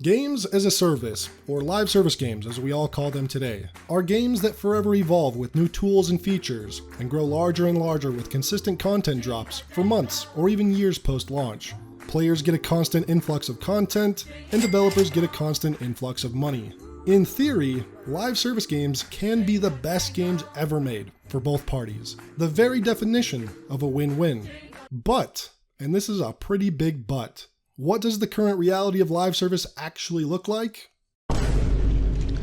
Games as a service, or live service games as we all call them today, are games that forever evolve with new tools and features, and grow larger and larger with consistent content drops for months or even years post-launch. Players get a constant influx of content, and developers get a constant influx of money. In theory, live service games can be the best games ever made for both parties, the very definition of a win-win. But, and this is a pretty big but, what does the current reality of live service actually look like?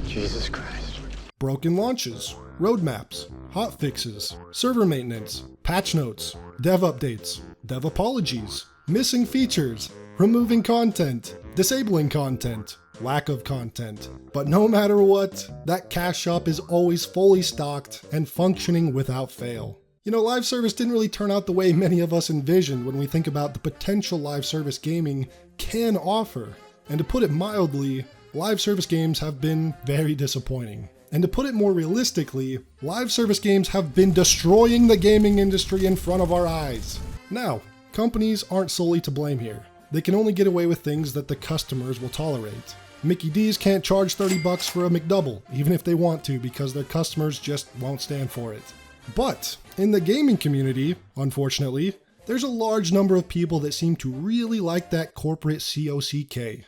Jesus Christ. Broken launches, roadmaps, hotfixes, server maintenance, patch notes, dev updates, dev apologies, missing features, removing content, disabling content, lack of content. But no matter what, that cash shop is always fully stocked and functioning without fail. You know, live service didn't really turn out the way many of us envisioned when we think about the potential live service gaming can offer. And to put it mildly, live service games have been very disappointing. And to put it more realistically, live service games have been destroying the gaming industry in front of our eyes. Now, companies aren't solely to blame here. They can only get away with things that the customers will tolerate. Mickey D's can't charge $30 for a McDouble, even if they want to, because their customers just won't stand for it. But in the gaming community, unfortunately, there's a large number of people that seem to really like that corporate COCK.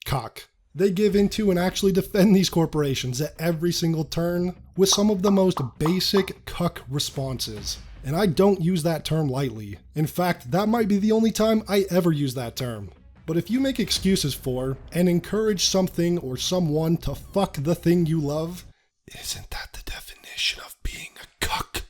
Cock. They give into and actually defend these corporations at every single turn with some of the most basic cuck responses. And I don't use that term lightly. In fact, that might be the only time I ever use that term. But if you make excuses for and encourage something or someone to fuck the thing you love, isn't that the definition of being a cuck?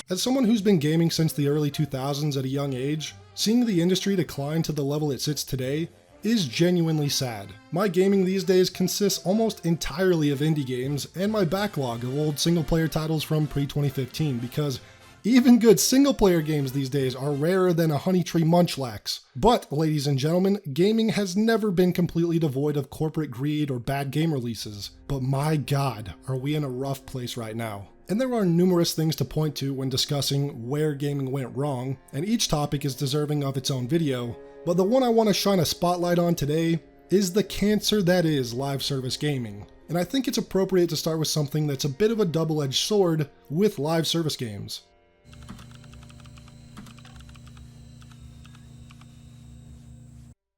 As someone who's been gaming since the early 2000s at a young age, seeing the industry decline to the level it sits today is genuinely sad. My gaming these days consists almost entirely of indie games and my backlog of old single-player titles from pre-2015 because even good single-player games these days are rarer than a Honey Tree Munchlax. But, ladies and gentlemen, gaming has never been completely devoid of corporate greed or bad game releases. But my god, are we in a rough place right now. And there are numerous things to point to when discussing where gaming went wrong, and each topic is deserving of its own video, but the one I want to shine a spotlight on today is the cancer that is live service gaming. And I think it's appropriate to start with something that's a bit of a double-edged sword with live service games.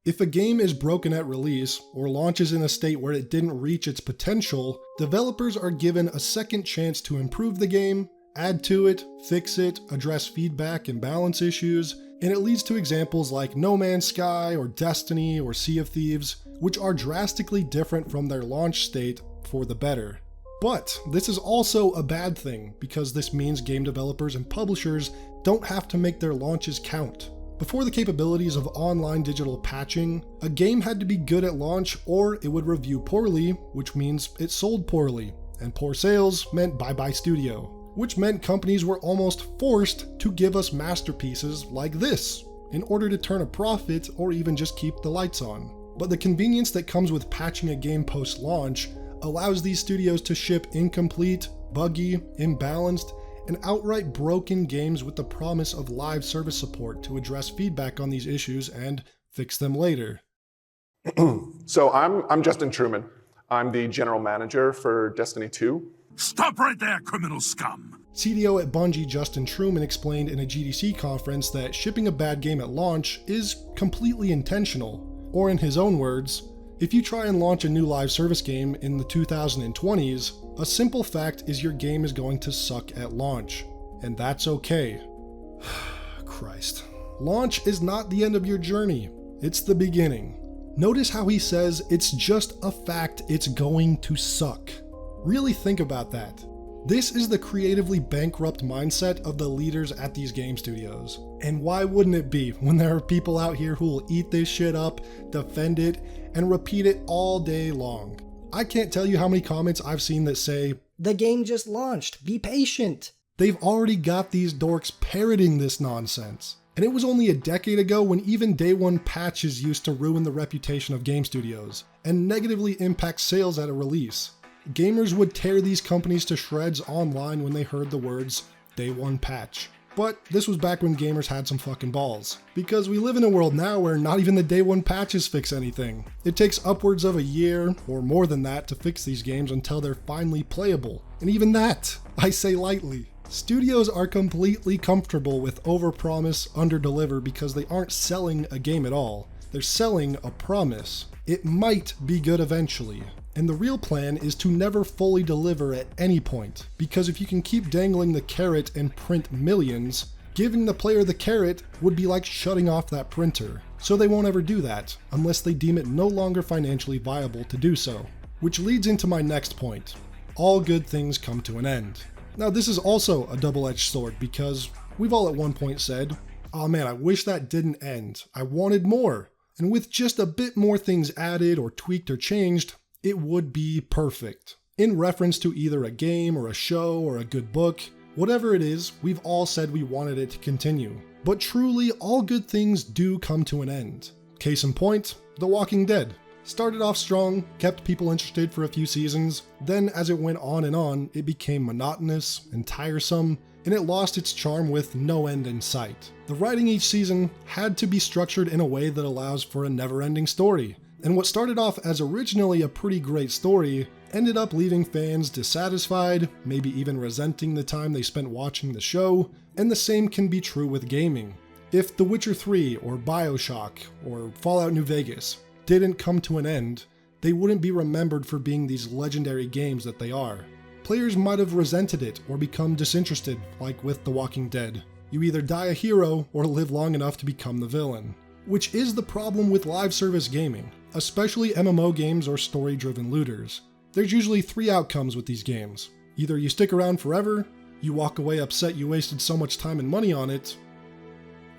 If a game is broken at release, or launches in a state where it didn't reach its potential, developers are given a second chance to improve the game, add to it, fix it, address feedback and balance issues, and it leads to examples like No Man's Sky or Destiny or Sea of Thieves, which are drastically different from their launch state for the better. But this is also a bad thing, because this means game developers and publishers don't have to make their launches count. Before the capabilities of online digital patching, a game had to be good at launch or it would review poorly, which means it sold poorly, and poor sales meant bye-bye studio, which meant companies were almost forced to give us masterpieces like this in order to turn a profit or even just keep the lights on. But the convenience that comes with patching a game post-launch allows these studios to ship incomplete, buggy, imbalanced, and outright broken games with the promise of live service support to address feedback on these issues and fix them later. So I'm Justin Truman. I'm the general manager for Destiny 2. Stop right there, criminal scum! CDO at Bungie Justin Truman explained in a GDC conference that shipping a bad game at launch is completely intentional. Or in his own words, if you try and launch a new live service game in the 2020s, a simple fact is your game is going to suck at launch. And that's okay. Christ. Launch is not the end of your journey. It's the beginning. Notice how he says it's just a fact it's going to suck. Really think about that. This is the creatively bankrupt mindset of the leaders at these game studios. And why wouldn't it be when there are people out here who will eat this shit up, defend it, and repeat it all day long? I can't tell you how many comments I've seen that say, "The game just launched, be patient." They've already got these dorks parroting this nonsense. And it was only a decade ago when even day one patches used to ruin the reputation of game studios and negatively impact sales at a release. Gamers would tear these companies to shreds online when they heard the words Day 1 patch. But this was back when gamers had some fucking balls. Because we live in a world now where not even the Day 1 patches fix anything. It takes upwards of a year, or more than that, to fix these games until they're finally playable. And even that, I say lightly. Studios are completely comfortable with overpromise, underdeliver because they aren't selling a game at all. They're selling a promise. It might be good eventually. And the real plan is to never fully deliver at any point, because if you can keep dangling the carrot and print millions, giving the player the carrot would be like shutting off that printer. So they won't ever do that, unless they deem it no longer financially viable to do so. Which leads into my next point. All good things come to an end. Now this is also a double-edged sword, because we've all at one point said, "Oh man, I wish that didn't end. I wanted more." And with just a bit more things added or tweaked or changed, it would be perfect. In reference to either a game or a show or a good book, whatever it is, we've all said we wanted it to continue. But truly, all good things do come to an end. Case in point, The Walking Dead. Started off strong, kept people interested for a few seasons, then as it went on, it became monotonous and tiresome, and it lost its charm with no end in sight. The writing each season had to be structured in a way that allows for a never-ending story. And what started off as originally a pretty great story ended up leaving fans dissatisfied, maybe even resenting the time they spent watching the show, and the same can be true with gaming. If The Witcher 3 or BioShock or Fallout New Vegas didn't come to an end, they wouldn't be remembered for being these legendary games that they are. Players might have resented it or become disinterested, like with The Walking Dead. You either die a hero or live long enough to become the villain. Which is the problem with live service gaming, especially MMO games or story-driven looters. There's usually three outcomes with these games. Either you stick around forever, you walk away upset you wasted so much time and money on it,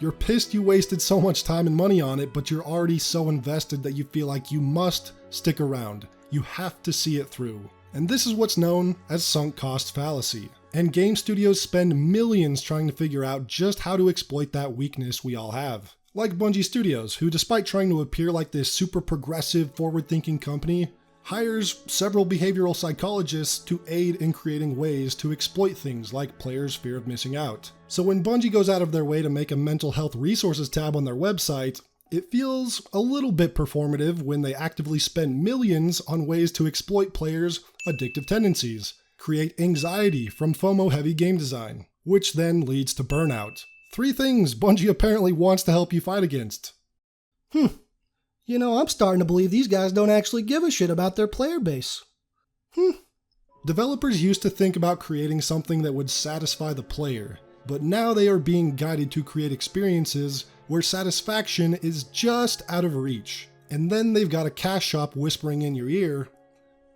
you're pissed you wasted so much time and money on it, but you're already so invested that you feel like you must stick around. You have to see it through. And this is what's known as sunk cost fallacy. And game studios spend millions trying to figure out just how to exploit that weakness we all have. Like Bungie Studios, who despite trying to appear like this super progressive, forward-thinking company, hires several behavioral psychologists to aid in creating ways to exploit things like players' fear of missing out. So when Bungie goes out of their way to make a mental health resources tab on their website, it feels a little bit performative when they actively spend millions on ways to exploit players' addictive tendencies, create anxiety from FOMO-heavy game design, which then leads to burnout. 3 things Bungie apparently wants to help you fight against. You know, I'm starting to believe these guys don't actually give a shit about their player base. Developers used to think about creating something that would satisfy the player, but now they are being guided to create experiences where satisfaction is just out of reach. And then they've got a cash shop whispering in your ear,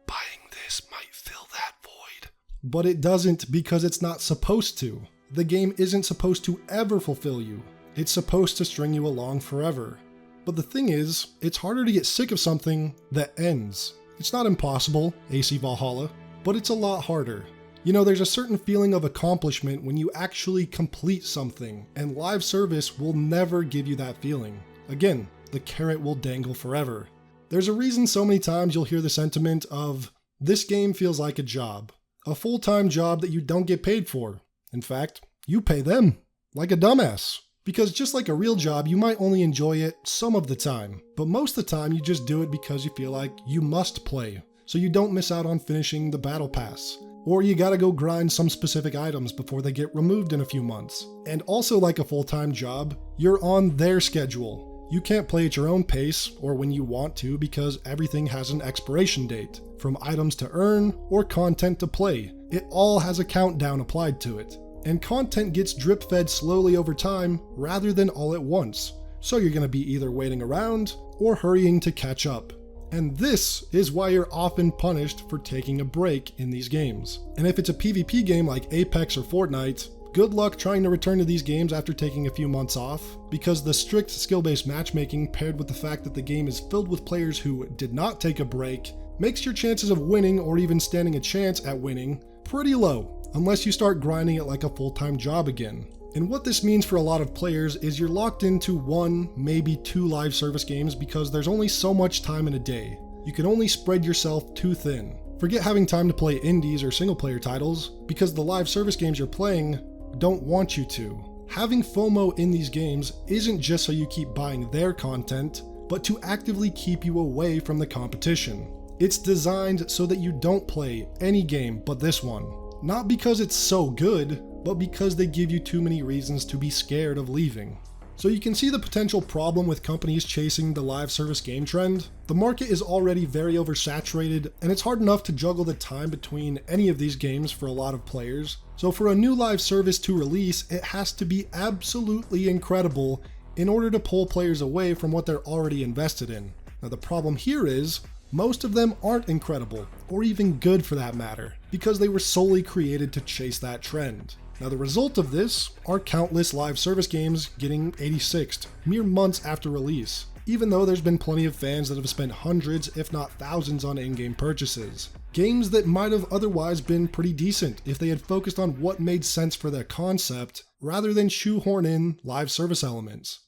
"Buying this might fill that void." But it doesn't, because it's not supposed to. The game isn't supposed to ever fulfill you. It's supposed to string you along forever. But the thing is, it's harder to get sick of something that ends. It's not impossible, AC Valhalla, but it's a lot harder. You know, there's a certain feeling of accomplishment when you actually complete something, and live service will never give you that feeling. Again, the carrot will dangle forever. There's a reason so many times you'll hear the sentiment of, "This game feels like a job." A full-time job that you don't get paid for. In fact, you pay them, like a dumbass. Because just like a real job, you might only enjoy it some of the time, but most of the time you just do it because you feel like you must play, so you don't miss out on finishing the battle pass. Or you gotta go grind some specific items before they get removed in a few months. And also like a full-time job, you're on their schedule. You can't play at your own pace or when you want to because everything has an expiration date. From items to earn or content to play, it all has a countdown applied to it. And content gets drip-fed slowly over time rather than all at once. So you're going to be either waiting around or hurrying to catch up. And this is why you're often punished for taking a break in these games. And if it's a PvP game like Apex or Fortnite, good luck trying to return to these games after taking a few months off, because the strict skill-based matchmaking paired with the fact that the game is filled with players who did not take a break makes your chances of winning or even standing a chance at winning pretty low, unless you start grinding it like a full-time job again. And what this means for a lot of players is you're locked into 1, maybe 2 live service games because there's only so much time in a day. You can only spread yourself too thin. Forget having time to play indies or single player titles, because the live service games you're playing don't want you to. Having FOMO in these games isn't just so you keep buying their content, but to actively keep you away from the competition. It's designed so that you don't play any game but this one. Not because it's so good, but because they give you too many reasons to be scared of leaving. So you can see the potential problem with companies chasing the live service game trend. The market is already very oversaturated, and it's hard enough to juggle the time between any of these games for a lot of players. So for a new live service to release, it has to be absolutely incredible in order to pull players away from what they're already invested in. Now the problem here is, most of them aren't incredible, or even good for that matter, because they were solely created to chase that trend. Now the result of this are countless live service games getting 86'd mere months after release, even though there's been plenty of fans that have spent hundreds if not thousands on in-game purchases. Games that might have otherwise been pretty decent if they had focused on what made sense for their concept, rather than shoehorn in live service elements.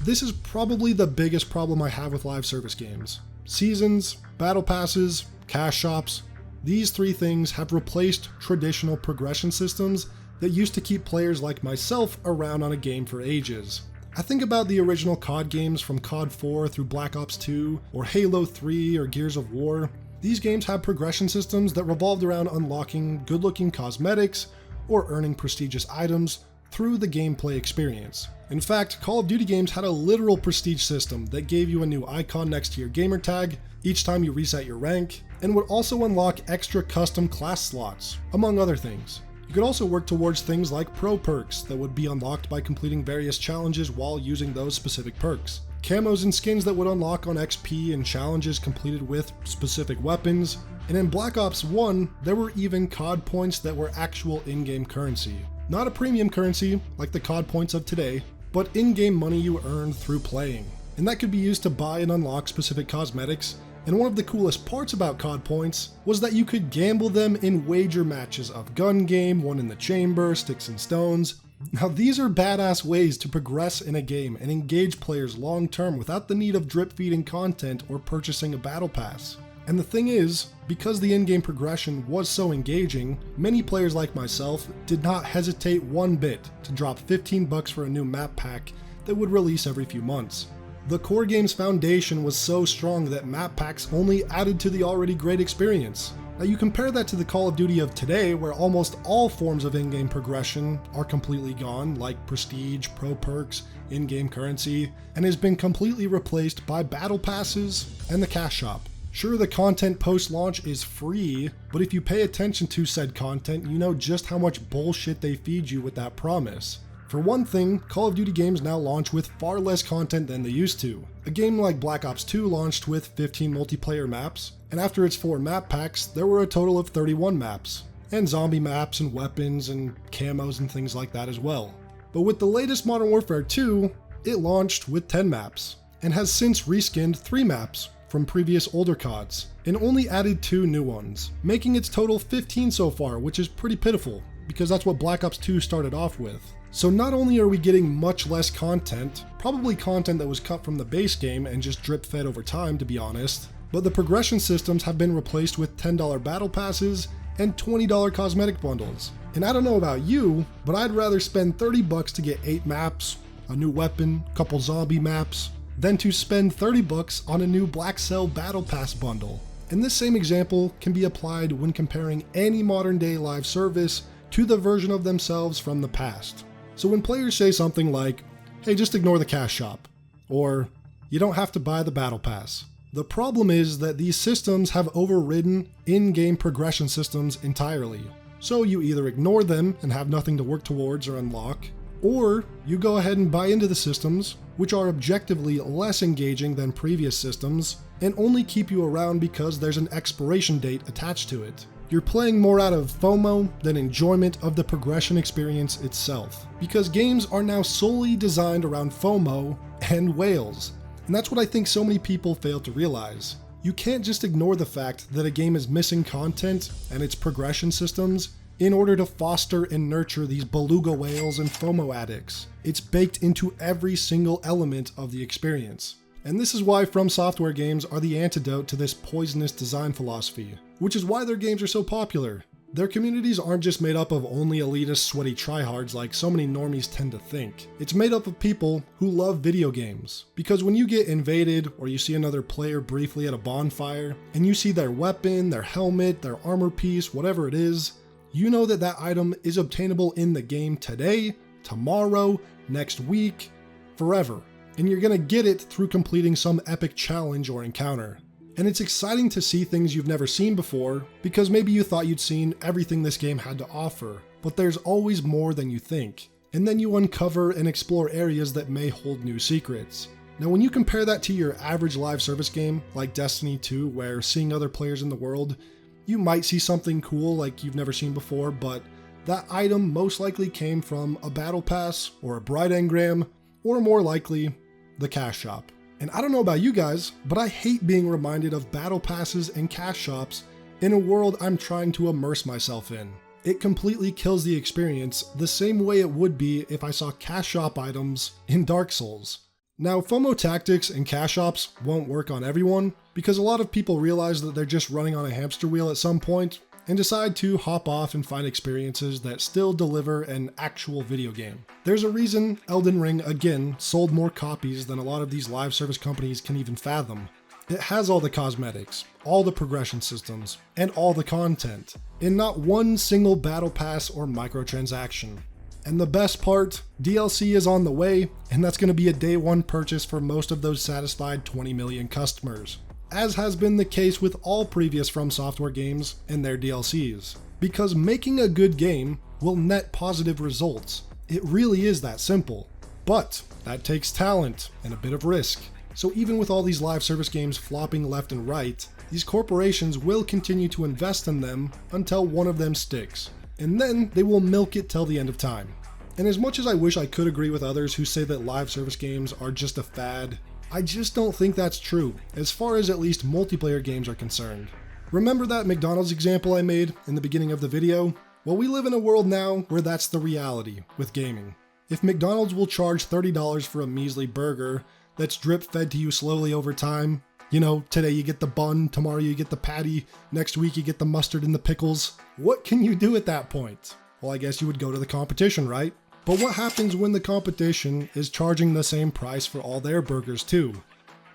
This is probably the biggest problem I have with live service games. Seasons, battle passes, cash shops, these three things have replaced traditional progression systems that used to keep players like myself around on a game for ages. I think about the original COD games from COD 4 through Black Ops 2, or Halo 3 or Gears of War. These games had progression systems that revolved around unlocking good-looking cosmetics or earning prestigious items through the gameplay experience. In fact, Call of Duty games had a literal prestige system that gave you a new icon next to your gamer tag each time you reset your rank, and would also unlock extra custom class slots, among other things. You could also work towards things like pro perks that would be unlocked by completing various challenges while using those specific perks. Camos and skins that would unlock on XP and challenges completed with specific weapons, and in Black Ops 1, there were even COD points that were actual in-game currency. Not a premium currency like the COD points of today, but in-game money you earned through playing. And that could be used to buy and unlock specific cosmetics, and one of the coolest parts about COD points was that you could gamble them in wager matches of gun game, one in the chamber, sticks and stones. Now these are badass ways to progress in a game and engage players long term without the need of drip feeding content or purchasing a battle pass. And the thing is, because the in-game progression was so engaging, many players like myself did not hesitate one bit to drop $15 for a new map pack that would release every few months. The core game's foundation was so strong that map packs only added to the already great experience. Now you compare that to the Call of Duty of today, where almost all forms of in-game progression are completely gone, like prestige, pro perks, in-game currency, and has been completely replaced by battle passes and the cash shop. Sure, the content post-launch is free, but if you pay attention to said content, you know just how much bullshit they feed you with that promise. For one thing, Call of Duty games now launch with far less content than they used to. A game like Black Ops 2 launched with 15 multiplayer maps, and after its 4 map packs, there were a total of 31 maps, and zombie maps and weapons and camos and things like that as well. But with the latest Modern Warfare 2, it launched with 10 maps, and has since reskinned 3 maps from previous older CODs, and only added 2 new ones, making its total 15 so far, which is pretty pitiful, because that's what Black Ops 2 started off with. So not only are we getting much less content, probably content that was cut from the base game and just drip fed over time to be honest, but the progression systems have been replaced with $10 battle passes and $20 cosmetic bundles. And I don't know about you, but I'd rather spend $30 to get 8 maps, a new weapon, a couple zombie maps, than to spend $30 on a new Black Cell Battle Pass bundle. And this same example can be applied when comparing any modern day live service to the version of themselves from the past. So when players say something like, hey, just ignore the cash shop, or you don't have to buy the battle pass, the problem is that these systems have overridden in-game progression systems entirely. So you either ignore them and have nothing to work towards or unlock, or you go ahead and buy into the systems, which are objectively less engaging than previous systems, and only keep you around because there's an expiration date attached to it. You're playing more out of FOMO than enjoyment of the progression experience itself, because games are now solely designed around FOMO and whales. And that's what I think so many people fail to realize. You can't just ignore the fact that a game is missing content and its progression systems in order to foster and nurture these beluga whales and FOMO addicts. It's baked into every single element of the experience. And this is why From Software games are the antidote to this poisonous design philosophy, which is why their games are so popular. Their communities aren't just made up of only elitist, sweaty tryhards like so many normies tend to think. It's made up of people who love video games. Because when you get invaded or you see another player briefly at a bonfire, and you see their weapon, their helmet, their armor piece, whatever it is, you know that that item is obtainable in the game today, tomorrow, next week, forever. And you're gonna get it through completing some epic challenge or encounter. And it's exciting to see things you've never seen before, because maybe you thought you'd seen everything this game had to offer, but there's always more than you think. And then you uncover and explore areas that may hold new secrets. Now when you compare that to your average live service game, like Destiny 2, where seeing other players in the world, you might see something cool like you've never seen before, but that item most likely came from a battle pass, or a bright engram, or more likely, the cash shop. And I don't know about you guys, but I hate being reminded of battle passes and cash shops in a world I'm trying to immerse myself in. It completely kills the experience the same way it would be if I saw cash shop items in Dark Souls. Now, FOMO tactics and cash shops won't work on everyone, because a lot of people realize that they're just running on a hamster wheel at some point, and decide to hop off and find experiences that still deliver an actual video game. There's a reason Elden Ring, again, sold more copies than a lot of these live service companies can even fathom. It has all the cosmetics, all the progression systems, and all the content, and not one single battle pass or microtransaction. And the best part, DLC is on the way, and that's going to be a day one purchase for most of those satisfied 20 million customers, as has been the case with all previous From Software games and their DLCs. Because making a good game will net positive results. It really is that simple. But that takes talent and a bit of risk. So even with all these live service games flopping left and right, these corporations will continue to invest in them until one of them sticks. And then they will milk it till the end of time. And as much as I wish I could agree with others who say that live service games are just a fad, I just don't think that's true, as far as at least multiplayer games are concerned. Remember that McDonald's example I made in the beginning of the video? Well, we live in a world now where that's the reality with gaming. If McDonald's will charge $30 for a measly burger that's drip fed to you slowly over time, you know, today you get the bun, tomorrow you get the patty, next week you get the mustard and the pickles, what can you do at that point? Well, I guess you would go to the competition, right? But what happens when the competition is charging the same price for all their burgers too?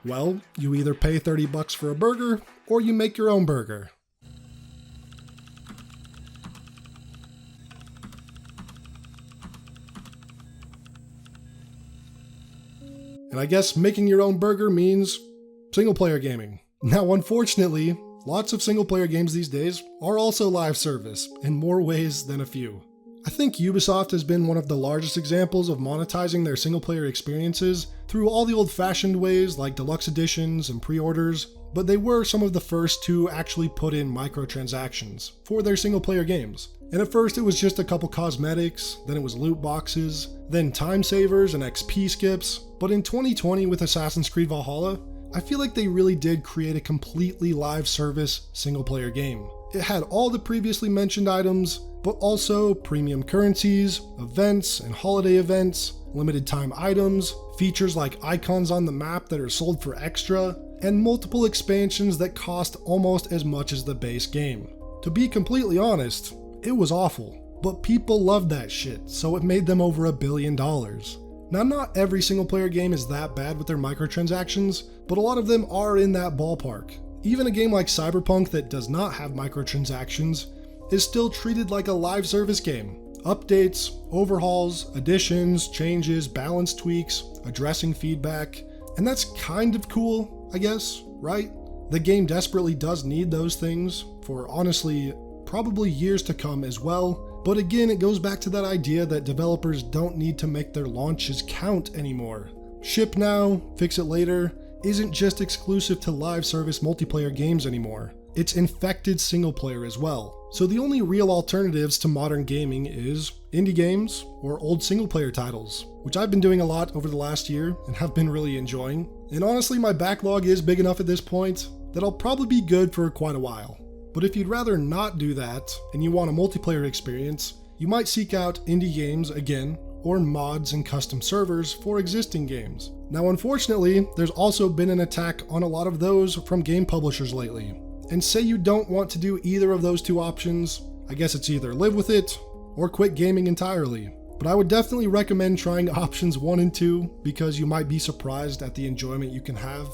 Well, you either pay $30 for a burger, or you make your own burger. And I guess making your own burger means single player gaming. Now, unfortunately, lots of single player games these days are also live service in more ways than a few. I think Ubisoft has been one of the largest examples of monetizing their single player experiences through all the old-fashioned ways like deluxe editions and pre-orders, but they were some of the first to actually put in microtransactions for their single player games. And at first it was just a couple cosmetics, then it was loot boxes, then time savers and XP skips, but in 2020 with Assassin's Creed Valhalla, I feel like they really did create a completely live service single player game. It had all the previously mentioned items, but also premium currencies, events and holiday events, limited time items, features like icons on the map that are sold for extra, and multiple expansions that cost almost as much as the base game. To be completely honest, it was awful, but people loved that shit, so it made them over $1 billion. Now, not every single player game is that bad with their microtransactions, but a lot of them are in that ballpark. Even a game like Cyberpunk that does not have microtransactions is still treated like a live service game. Updates, overhauls, additions, changes, balance tweaks, addressing feedback, and that's kind of cool, I guess, right? The game desperately does need those things for, honestly, probably years to come as well, but again, it goes back to that idea that developers don't need to make their launches count anymore. Ship now, fix it later isn't just exclusive to live service multiplayer games anymore. It's infected single player as well. So the only real alternatives to modern gaming is indie games or old single player titles, which I've been doing a lot over the last year and have been really enjoying. And honestly, my backlog is big enough at this point that I'll probably be good for quite a while. But if you'd rather not do that, and you want a multiplayer experience, you might seek out indie games again, or mods and custom servers for existing games. Now unfortunately, there's also been an attack on a lot of those from game publishers lately. And say you don't want to do either of those two options, I guess it's either live with it, or quit gaming entirely. But I would definitely recommend trying options 1 and 2 because you might be surprised at the enjoyment you can have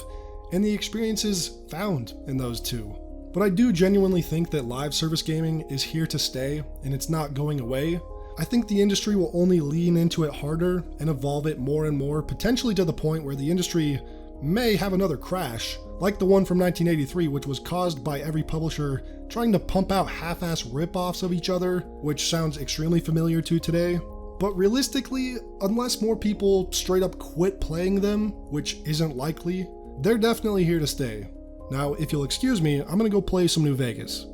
and the experiences found in those two. But I do genuinely think that live service gaming is here to stay and it's not going away. I think the industry will only lean into it harder and evolve it more and more, potentially to the point where the industry may have another crash, like the one from 1983, which was caused by every publisher trying to pump out half-ass rip-offs of each other, which sounds extremely familiar to today. But realistically, unless more people straight up quit playing them, which isn't likely, they're definitely here to stay. Now, if you'll excuse me, I'm gonna go play some New Vegas.